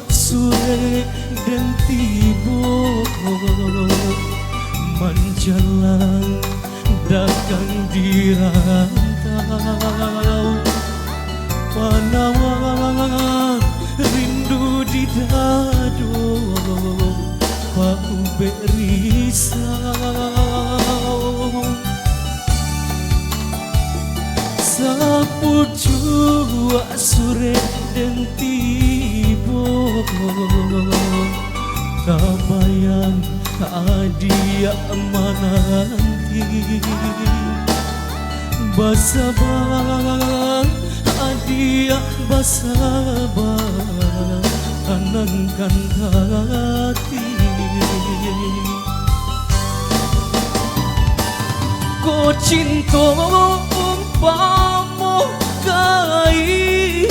sore dan tiba menjalang dagang di rantau panawan rindu di dado bau berisau sapu jua sore dan tiba kabayang adia mananti basabang adia basabang anangkan hati ko cinta umpama kain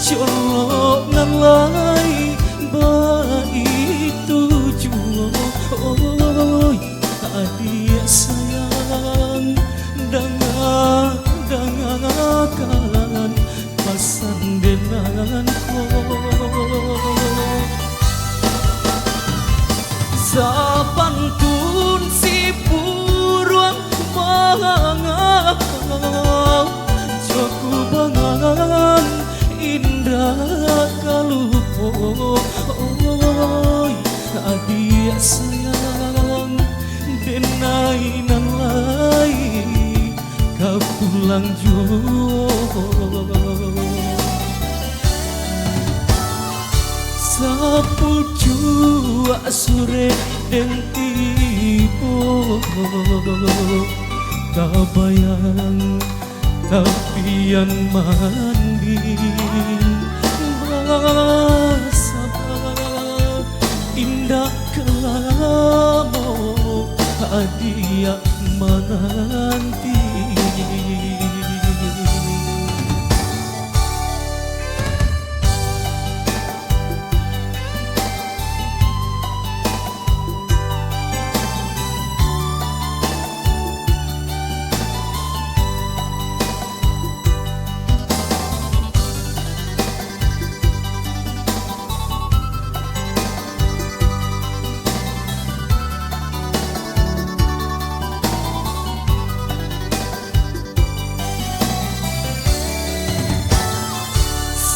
colok nalai baik tujuh adia sayang dangakan pasan denganku sapantun si puruang mangang joku bangan indah kalupo adia sayang denai nalai kau pulang jauh sapu jua sore dan tiba kabayang kapian mandi basah indah kelamo adia menanti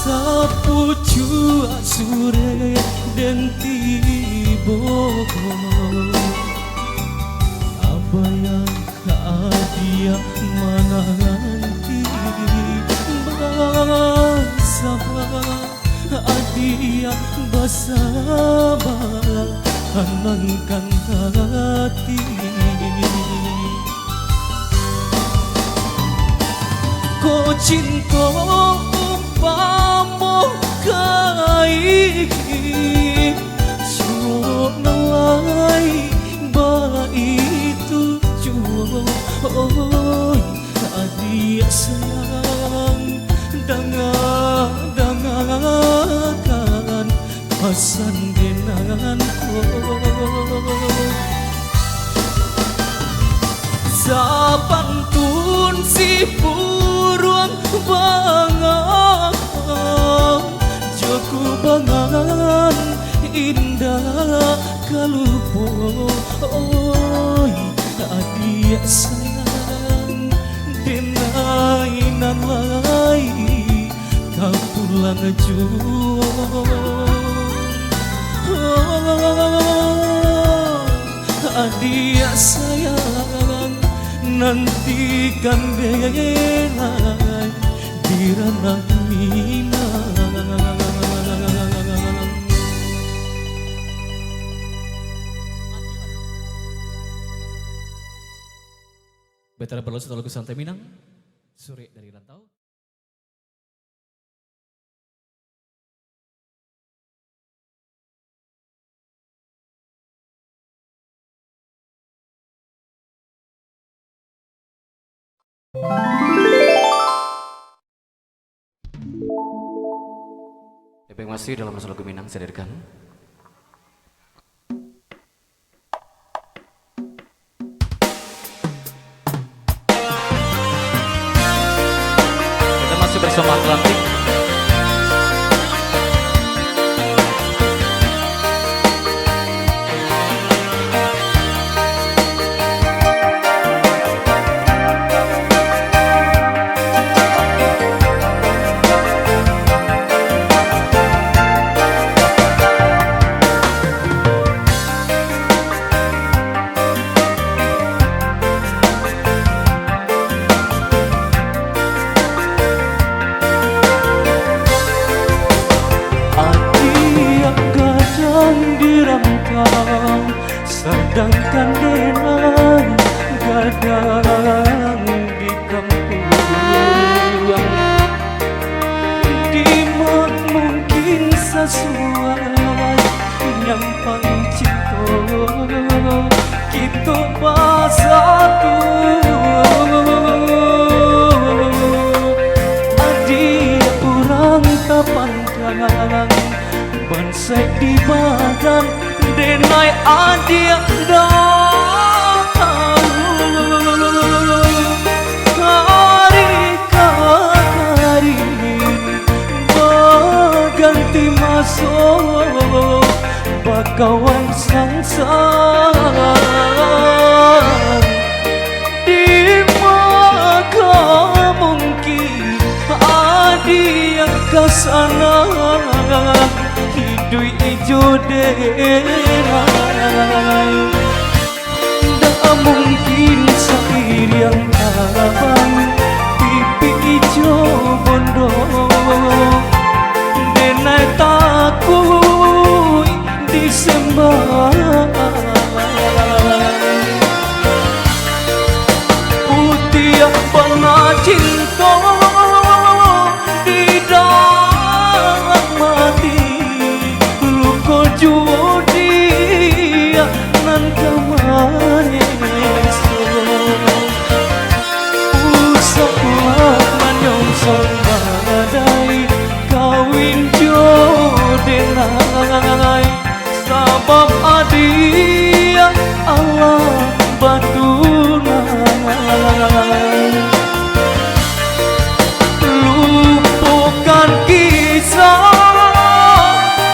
sapu jua sore dan tiba abayang adia menanti basabah adia basabah anangkan hati ko cinta umpama kain colok nalai baik tujuh adia sayang dangakan pasan denganku sapantun si puruang bangang joku bangan indah kalupo adia sayang denai nalai kau pulang jauh adia sayang nantikan denai di ranah Minang. Betara berlalu satu lagu santai Minang, sore dari rantau. Yang masih dalam lagu Minang saya hadirkan. Kita masih bersama Atlantik. pandang di kampung, di mana mungkin sesuai nyampang cinta kita bersatu. Adik orang tak pandang bonsai di badan denai adik dah hari ke hari berganti masuk bakawan sangsara di mana mungkin adik yang kesana hidup ijo denai tak mungkin sair yang abang pipi ijo bondo denai takut disembah putih yang pernah cinta di dalam mati luka judi nan kamaneso usaplah menyongsong badai kawin jodenai sabab adia Allah batunai lupakan kisah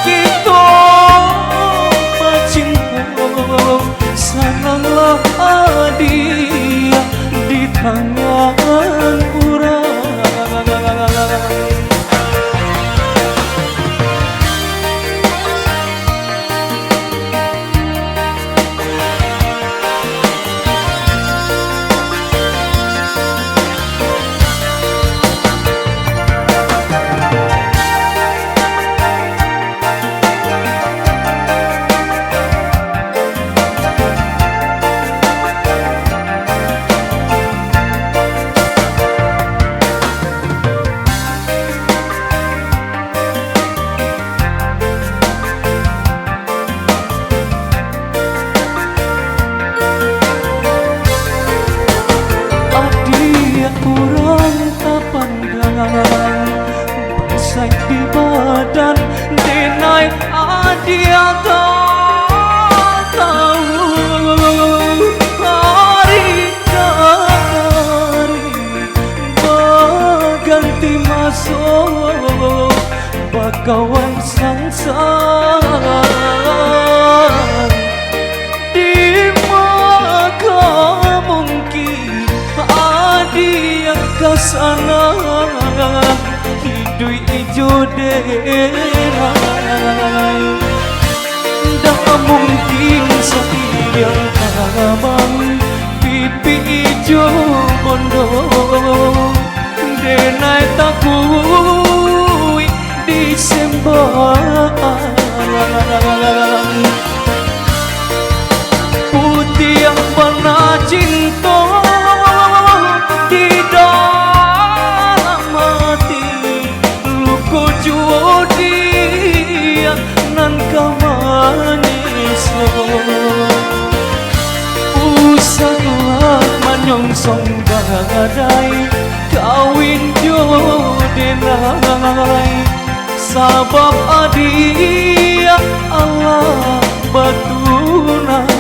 kita bercinta sananglah adia di tangan urang. Bonsai di badan denai adia tak tahu hari ke hari berganti masuk bakawan sangsara di mana mungkin adia kesana hidup ijo denai tak mungkin setiap abang pipi ijo bondo denai takut disembah putih yang pernah cinta di dalam hati luka judi nan kamaneso usahlah menyongsong badai kawin jodenai sabab adia Allah batunai